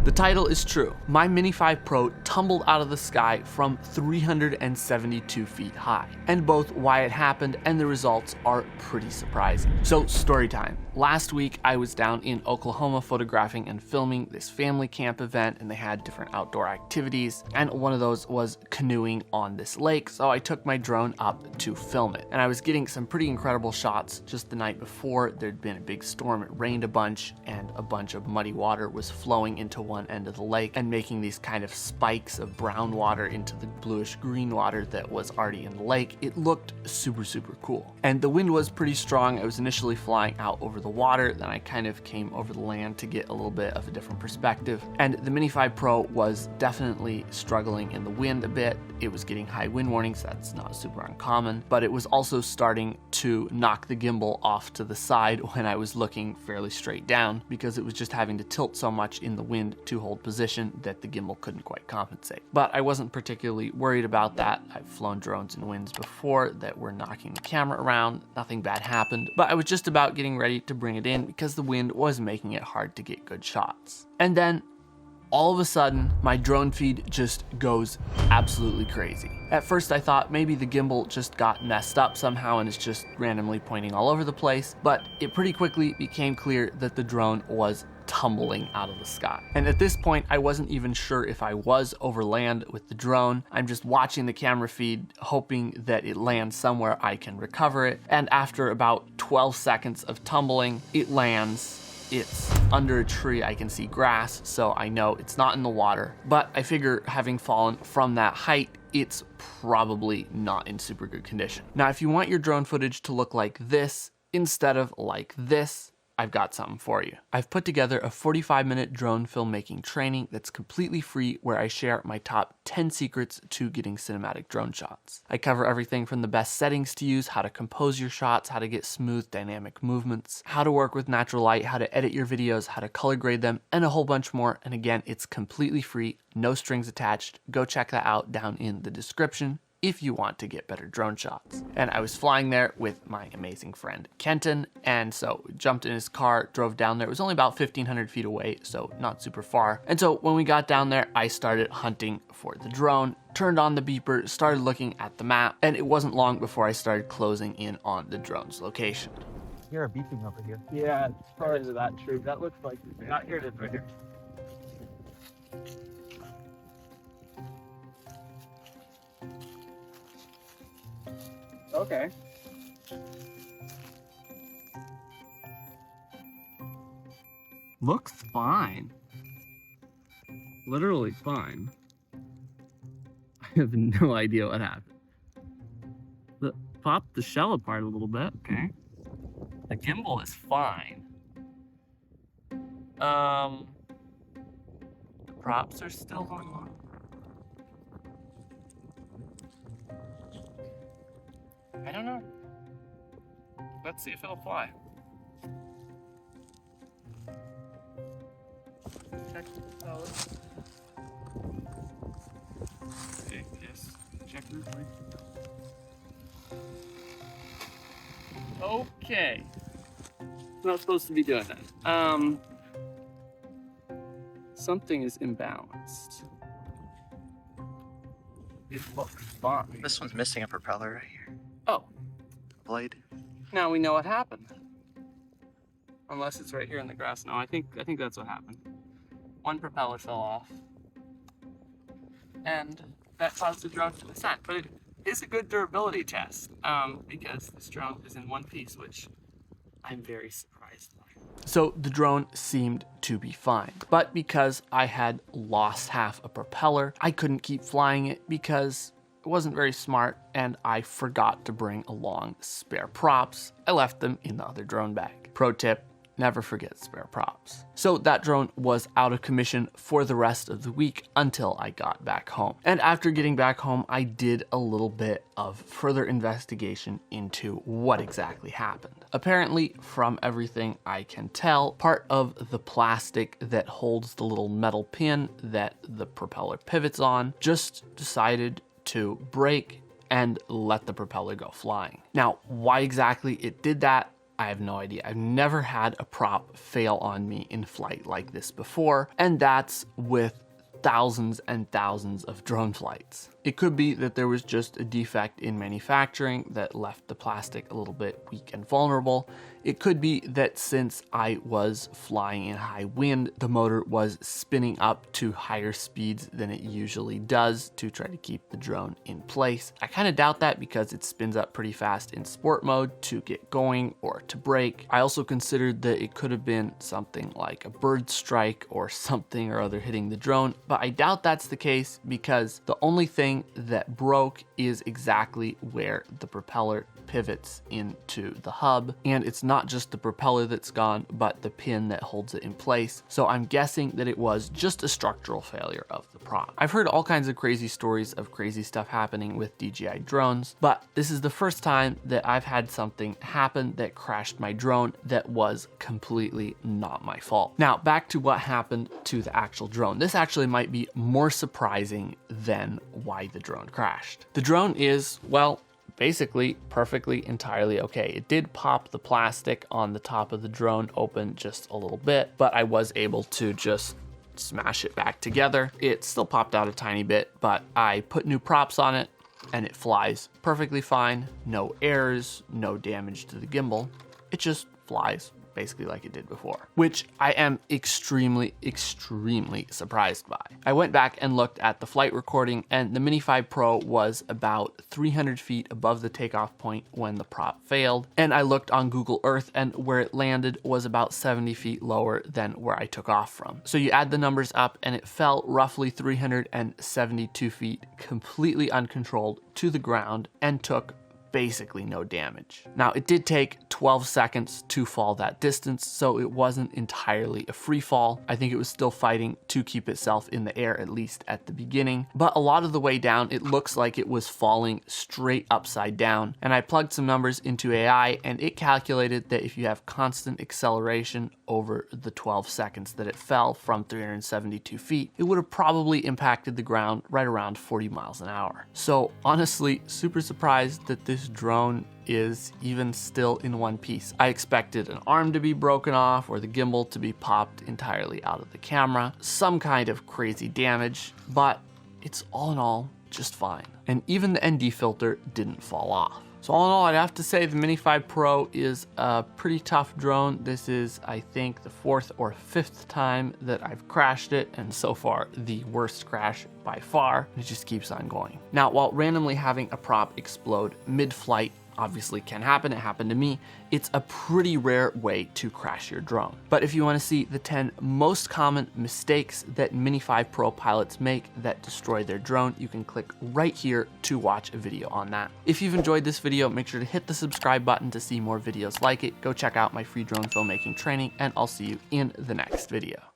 The title is true. My Mini 5 Pro tumbled out of the sky from 372 feet high. And both why it happened and the results are pretty surprising. So story time. Last week I was down in Oklahoma photographing and filming this family camp event, and they had different outdoor activities, and one of those was canoeing on this lake, so I took my drone up to film it. And I was getting some pretty incredible shots. Just the night before, there'd been a big storm, it rained a bunch, and a bunch of muddy water was flowing into one end of the lake and making these kind of spikes of brown water into the bluish green water that was already in the lake. It looked super cool. And the wind was pretty strong. I was initially flying out over the water, then I kind of came over the land to get a little bit of a different perspective. And the Mini 5 Pro was definitely struggling in the wind a bit. It was getting high wind warnings, that's not super uncommon, but it was also starting to knock the gimbal off to the side when I was looking fairly straight down, because it was just having to tilt so much in the wind to hold position that the gimbal couldn't quite compensate. But I wasn't particularly worried about that. I've flown drones in winds before that were knocking the camera around. Nothing bad happened, but I was just about getting ready to bring it in because the wind was making it hard to get good shots. And then all of a sudden, my drone feed just goes absolutely crazy. At first I thought maybe the gimbal just got messed up somehow and is just randomly pointing all over the place, but it pretty quickly became clear that the drone was tumbling out of the sky. And at this point, I wasn't even sure if I was over land with the drone. I'm just watching the camera feed, hoping that it lands somewhere I can recover it. And after about 12 seconds of tumbling, it lands. It's under a tree, I can see grass, so I know it's not in the water. But I figure having fallen from that height, it's probably not in super good condition. Now, if you want your drone footage to look like this instead of like this, I've got something for you. I've put together a 45-minute drone filmmaking training that's completely free, where I share my top 10 secrets to getting cinematic drone shots. I cover everything from the best settings to use, how to compose your shots, how to get smooth dynamic movements, how to work with natural light, how to edit your videos, how to color grade them, and a whole bunch more. And again, it's completely free, no strings attached. Go check that out down in the description if you want to get better drone shots. And I was flying there with my amazing friend Kenton, and so we jumped in his car, drove down there. It was only about 1,500 feet away, so not super far. And so when we got down there, I started hunting for the drone, turned on the beeper, started looking at the map, and it wasn't long before I started closing in on the drone's location. You're a beeping over here. Yeah, it's part of that tree. That looks like, not here, it is right here. Okay. Looks fine. Literally fine. I have no idea what happened. Popped the shell apart a little bit, okay. The gimbal is fine. The props are still going on. I don't know. Let's see if it'll fly. Check the pose. Okay, yes. Check roofing. Okay. Not supposed to be doing that. Something is imbalanced. It looks fine. This one's missing a propeller right here. Oh. Blade. Now we know what happened. Unless it's right here in the grass. No, I think that's what happened. One propeller fell off. And that caused the drone to descend. But it is a good durability test, because this drone is in one piece, which I'm very surprised by. So the drone seemed to be fine, but because I had lost half a propeller, I couldn't keep flying it because it wasn't very smart, and I forgot to bring along spare props. I left them in the other drone bag. Pro tip, never forget spare props. So that drone was out of commission for the rest of the week until I got back home. And after getting back home, I did a little bit of further investigation into what exactly happened. Apparently, from everything I can tell, part of the plastic that holds the little metal pin that the propeller pivots on just decided to break and let the propeller go flying. Now, why exactly it did that, I have no idea. I've never had a prop fail on me in flight like this before, and that's with thousands and thousands of drone flights. It could be that there was just a defect in manufacturing that left the plastic a little bit weak and vulnerable. It could be that since I was flying in high wind, the motor was spinning up to higher speeds than it usually does to try to keep the drone in place. I kind of doubt that because it spins up pretty fast in sport mode to get going or to brake. I also considered that it could have been something like a bird strike or something or other hitting the drone, but I doubt that's the case because the only thing that broke is exactly where the propeller pivots into the hub, and it's not just the propeller that's gone, but the pin that holds it in place. So I'm guessing that it was just a structural failure of the prop. I've heard all kinds of crazy stories of crazy stuff happening with DJI drones, but this is the first time that I've had something happen that crashed my drone that was completely not my fault. Now, back to what happened to the actual drone. This actually might be more surprising than why the drone crashed. The drone is, well, basically perfectly entirely okay. It did pop the plastic on the top of the drone open just a little bit, but I was able to just smash it back together. It still popped out a tiny bit, but I put new props on it and it flies perfectly fine. No errors, no damage to the gimbal. It just flies basically like it did before, which I am extremely surprised by. I went back and looked at the flight recording, and the Mini 5 Pro was about 300 feet above the takeoff point when the prop failed, and I looked on Google Earth, and where it landed was about 70 feet lower than where I took off from. So you add the numbers up, and it fell roughly 372 feet completely uncontrolled to the ground and took basically no damage. Now, it did take 12 seconds to fall that distance, so it wasn't entirely a free fall. I think it was still fighting to keep itself in the air, at least at the beginning. But a lot of the way down, it looks like it was falling straight upside down. And I plugged some numbers into AI, and it calculated that if you have constant acceleration over the 12 seconds that it fell from 372 feet, it would have probably impacted the ground right around 40 miles an hour. So honestly, super surprised that this drone is even still in one piece. I expected an arm to be broken off or the gimbal to be popped entirely out of the camera, some kind of crazy damage, but it's all in all just fine. And even the ND filter didn't fall off. So all in all, I'd have to say the Mini 5 Pro is a pretty tough drone. This is, I think, the 4th or 5th time that I've crashed it, and so far the worst crash by far. It just keeps on going. Now, while randomly having a prop explode mid-flight obviously can happen, it happened to me, it's a pretty rare way to crash your drone. But if you want to see the 10 most common mistakes that Mini 5 Pro pilots make that destroy their drone, you can click right here to watch a video on that. If you've enjoyed this video, make sure to hit the subscribe button to see more videos like it. Go check out my free drone filmmaking training, and I'll see you in the next video.